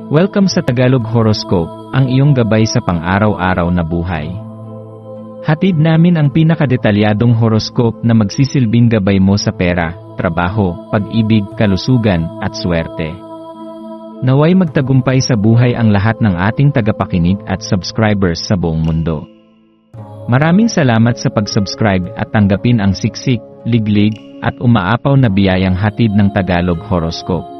Welcome sa Tagalog Horoscope, ang iyong gabay sa pang-araw-araw na buhay. Hatid namin ang pinakadetalyadong horoscope na magsisilbing gabay mo sa pera, trabaho, pag-ibig, kalusugan, at swerte. Naway magtagumpay sa buhay ang lahat ng ating tagapakinig at subscribers sa buong mundo. Maraming salamat sa pag-subscribe at tanggapin ang siksik, liglig, at umaapaw na biyayang hatid ng Tagalog Horoscope.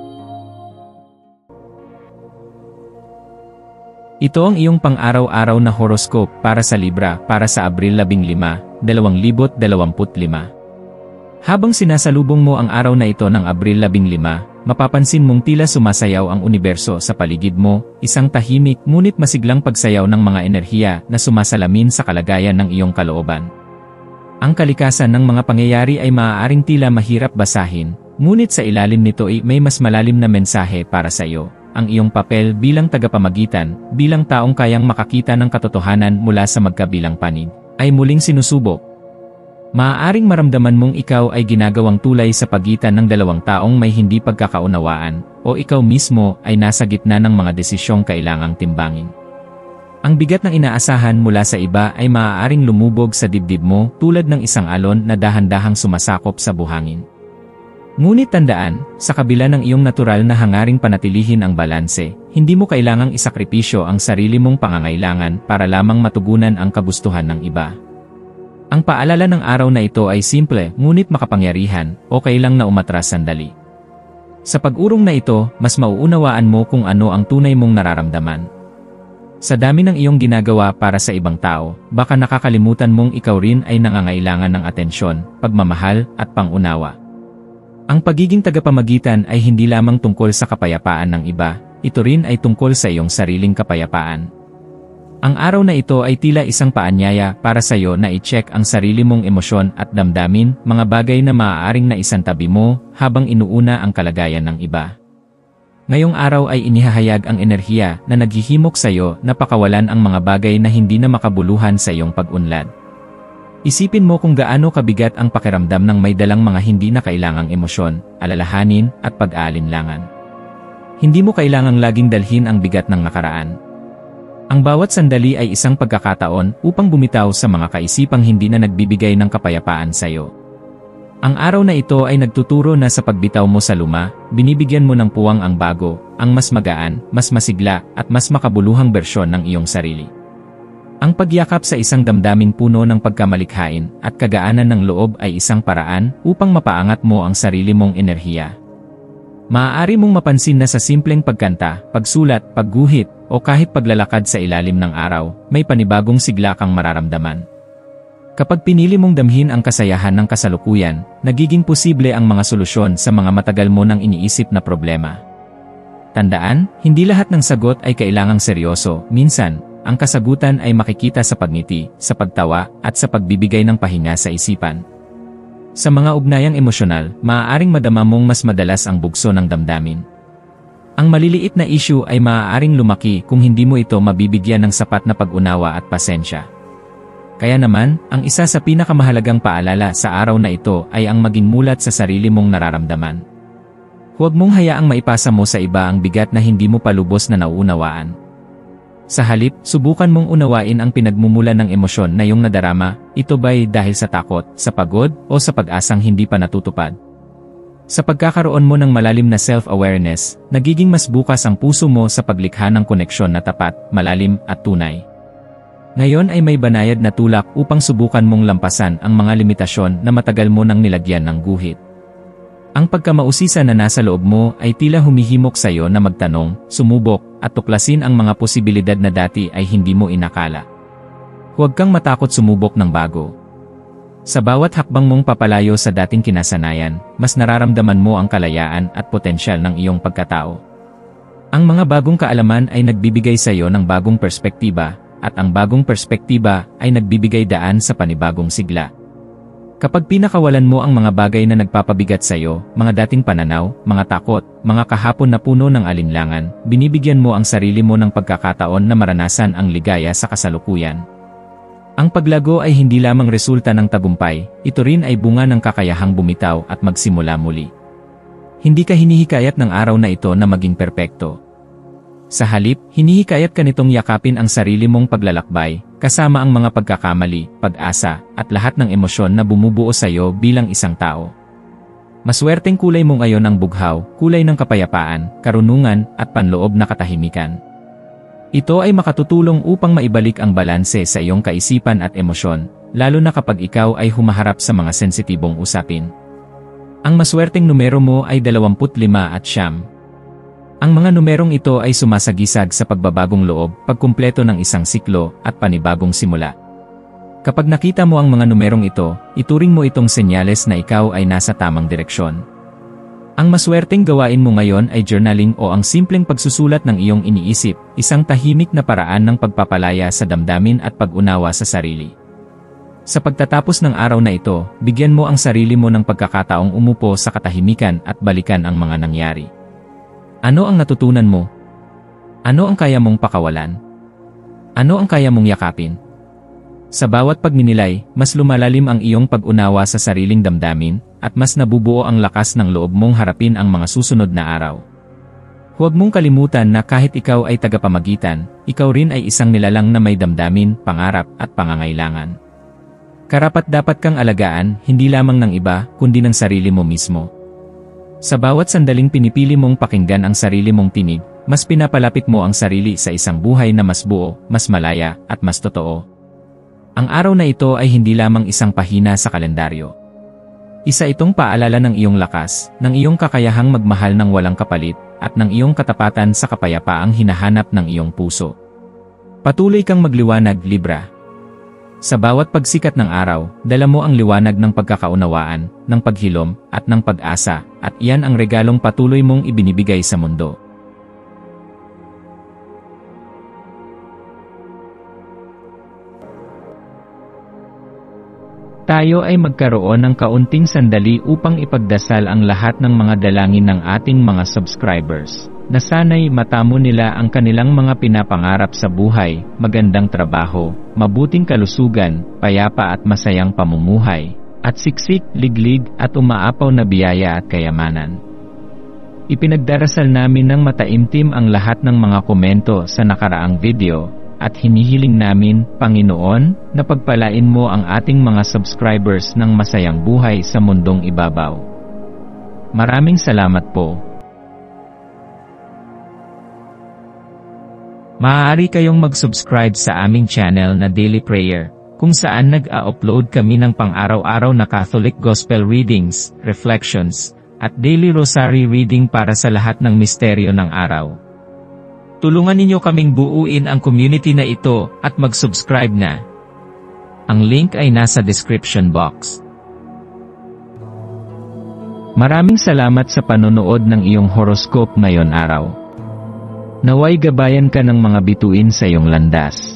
Ito ang iyong pang-araw-araw na horoscope para sa Libra para sa Abril 15, 2025. Habang sinasalubong mo ang araw na ito ng Abril 15, mapapansin mong tila sumasayaw ang universo sa paligid mo, isang tahimik ngunit masiglang pagsayaw ng mga enerhiya na sumasalamin sa kalagayan ng iyong kalooban. Ang kalikasan ng mga pangyayari ay maaaring tila mahirap basahin, ngunit sa ilalim nito ay may mas malalim na mensahe para sa iyo. Ang iyong papel bilang tagapamagitan, bilang taong kayang makakita ng katotohanan mula sa magkabilang panig, ay muling sinusubok. Maaaring maramdaman mong ikaw ay ginagawang tulay sa pagitan ng dalawang taong may hindi pagkakaunawaan, o ikaw mismo ay nasa gitna ng mga desisyong kailangang timbangin. Ang bigat ng inaasahan mula sa iba ay maaaring lumubog sa dibdib mo tulad ng isang alon na dahan-dahang sumasakop sa buhangin. Ngunit tandaan, sa kabila ng iyong natural na hangaring panatilihin ang balanse, hindi mo kailangang isakripisyo ang sarili mong pangangailangan para lamang matugunan ang kagustuhan ng iba. Ang paalala ng araw na ito ay simple ngunit makapangyarihan, okay lang na umatras sandali. Sa pag-urong na ito, mas mauunawaan mo kung ano ang tunay mong nararamdaman. Sa dami ng iyong ginagawa para sa ibang tao, baka nakakalimutan mong ikaw rin ay nangangailangan ng atensyon, pagmamahal, at pangunawa. Ang pagiging tagapamagitan ay hindi lamang tungkol sa kapayapaan ng iba, ito rin ay tungkol sa iyong sariling kapayapaan. Ang araw na ito ay tila isang paanyaya para sa iyo na i-check ang sarili mong emosyon at damdamin, mga bagay na maaaring naisantabi mo habang inuuna ang kalagayan ng iba. Ngayong araw ay inihahayag ang enerhiya na naghihimok sa iyo na pakawalan ang mga bagay na hindi na makabuluhan sa iyong pag-unlad. Isipin mo kung gaano kabigat ang pakiramdam ng may dalang mga hindi na kailangang emosyon, alalahanin, at pag-aalinlangan. Hindi mo kailangang laging dalhin ang bigat ng nakaraan. Ang bawat sandali ay isang pagkakataon upang bumitaw sa mga kaisipang hindi na nagbibigay ng kapayapaan sa iyo. Ang araw na ito ay nagtuturo na sa pagbitaw mo sa luma, binibigyan mo ng puwang ang bago, ang mas magaan, mas masigla, at mas makabuluhang bersyon ng iyong sarili. Ang pagyakap sa isang damdaming puno ng pagkamalikhain at kagaanan ng loob ay isang paraan upang mapaangat mo ang sarili mong enerhiya. Maaari mong mapansin na sa simpleng pagkanta, pagsulat, pagguhit, o kahit paglalakad sa ilalim ng araw, may panibagong sigla kang mararamdaman. Kapag pinili mong damhin ang kasayahan ng kasalukuyan, nagiging posible ang mga solusyon sa mga matagal mo nang iniisip na problema. Tandaan, hindi lahat ng sagot ay kailangang seryoso, minsan, ang kasagutan ay makikita sa pagngiti, sa pagtawa, at sa pagbibigay ng pahinga sa isipan. Sa mga ugnayang emosyonal, maaaring madama mong mas madalas ang bugso ng damdamin. Ang maliliit na issue ay maaaring lumaki kung hindi mo ito mabibigyan ng sapat na pag-unawa at pasensya. Kaya naman, ang isa sa pinakamahalagang paalala sa araw na ito ay ang maging mulat sa sarili mong nararamdaman. Huwag mong hayaang maipasa mo sa iba ang bigat na hindi mo palubos na nauunawaan. Sa halip, subukan mong unawain ang pinagmumulan ng emosyon na iyong nadarama, ito ba'y dahil sa takot, sa pagod, o sa pag-asang hindi pa natutupad? Sa pagkakaroon mo ng malalim na self-awareness, nagiging mas bukas ang puso mo sa paglikha ng koneksyon na tapat, malalim, at tunay. Ngayon ay may banayad na tulak upang subukan mong lampasan ang mga limitasyon na matagal mo nang nilagyan ng guhit. Ang pagkamausisa na nasa loob mo ay tila humihimok sa iyo na magtanong, sumubok, at tuklasin ang mga posibilidad na dati ay hindi mo inakala. Huwag kang matakot sumubok ng bago. Sa bawat hakbang mong papalayo sa dating kinasanayan, mas nararamdaman mo ang kalayaan at potensyal ng iyong pagkatao. Ang mga bagong kaalaman ay nagbibigay sa iyo ng bagong perspektiba, at ang bagong perspektiba ay nagbibigay daan sa panibagong sigla. Kapag pinakawalan mo ang mga bagay na nagpapabigat sa iyo, mga dating pananaw, mga takot, mga kahapon na puno ng alinlangan, binibigyan mo ang sarili mo ng pagkakataon na maranasan ang ligaya sa kasalukuyan. Ang paglago ay hindi lamang resulta ng tagumpay, ito rin ay bunga ng kakayahang bumitaw at magsimula muli. Hindi ka hinihikayat ng araw na ito na maging perpekto. Sa halip, hinihikayat ka nitong yakapin ang sarili mong paglalakbay, kasama ang mga pagkakamali, pag-asa, at lahat ng emosyon na bumubuo sa iyo bilang isang tao. Maswerteng kulay mo ngayon ang bughaw, kulay ng kapayapaan, karunungan, at panloob na katahimikan. Ito ay makatutulong upang maibalik ang balanse sa iyong kaisipan at emosyon, lalo na kapag ikaw ay humaharap sa mga sensitibong usapin. Ang maswerteng numero mo ay 25 at 9. Ang mga numerong ito ay sumasagisag sa pagbabagong loob, pagkumpleto ng isang siklo, at panibagong simula. Kapag nakita mo ang mga numerong ito, ituring mo itong senyales na ikaw ay nasa tamang direksyon. Ang maswerteng gawain mo ngayon ay journaling o ang simpleng pagsusulat ng iyong iniisip, isang tahimik na paraan ng pagpapalaya sa damdamin at pag-unawa sa sarili. Sa pagtatapos ng araw na ito, bigyan mo ang sarili mo ng pagkakataong umupo sa katahimikan at balikan ang mga nangyari. Ano ang natutunan mo? Ano ang kaya mong pakawalan? Ano ang kaya mong yakapin? Sa bawat pagninilay, mas lumalalim ang iyong pag-unawa sa sariling damdamin, at mas nabubuo ang lakas ng loob mong harapin ang mga susunod na araw. Huwag mong kalimutan na kahit ikaw ay tagapamagitan, ikaw rin ay isang nilalang na may damdamin, pangarap, at pangangailangan. Karapat-dapat kang alagaan, hindi lamang ng iba, kundi ng sarili mo mismo. Sa bawat sandaling pinipili mong pakinggan ang sarili mong tinig, mas pinapalapit mo ang sarili sa isang buhay na mas buo, mas malaya, at mas totoo. Ang araw na ito ay hindi lamang isang pahina sa kalendaryo. Isa itong paalala ng iyong lakas, ng iyong kakayahang magmahal ng walang kapalit, at ng iyong katapatan sa kapayapaang hinahanap ng iyong puso. Patuloy kang magliwanag, Libra. Sa bawat pagsikat ng araw, dala mo ang liwanag ng pagkakaunawaan, ng paghilom, at ng pag-asa, at iyan ang regalong patuloy mong ibinibigay sa mundo. Tayo ay magkaroon ng kaunting sandali upang ipagdasal ang lahat ng mga dalangin ng ating mga subscribers, na sana'y matamo nila ang kanilang mga pinapangarap sa buhay, magandang trabaho, mabuting kalusugan, payapa at masayang pamumuhay, at siksik, liglig, at umaapaw na biyaya at kayamanan. Ipinagdarasal namin ng mataimtim ang lahat ng mga komento sa nakaraang video, at hinihiling namin, Panginoon, na pagpalain mo ang ating mga subscribers ng masayang buhay sa mundong ibabaw. Maraming salamat po. Maaari kayong mag-subscribe sa aming channel na Daily Prayer, kung saan nag-a-upload kami ng pang-araw-araw na Catholic Gospel Readings, Reflections, at Daily Rosary Reading para sa lahat ng misteryo ng araw. Tulungan ninyo kaming buuin ang community na ito at mag-subscribe na. Ang link ay nasa description box. Maraming salamat sa panonood ng iyong horoscope ngayon araw. Naway gabayan ka ng mga bituin sa iyong landas.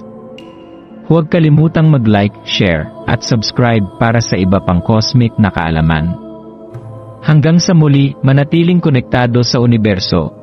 Huwag kalimutang mag-like, share, at subscribe para sa iba pang cosmic na kaalaman. Hanggang sa muli, manatiling konektado sa universo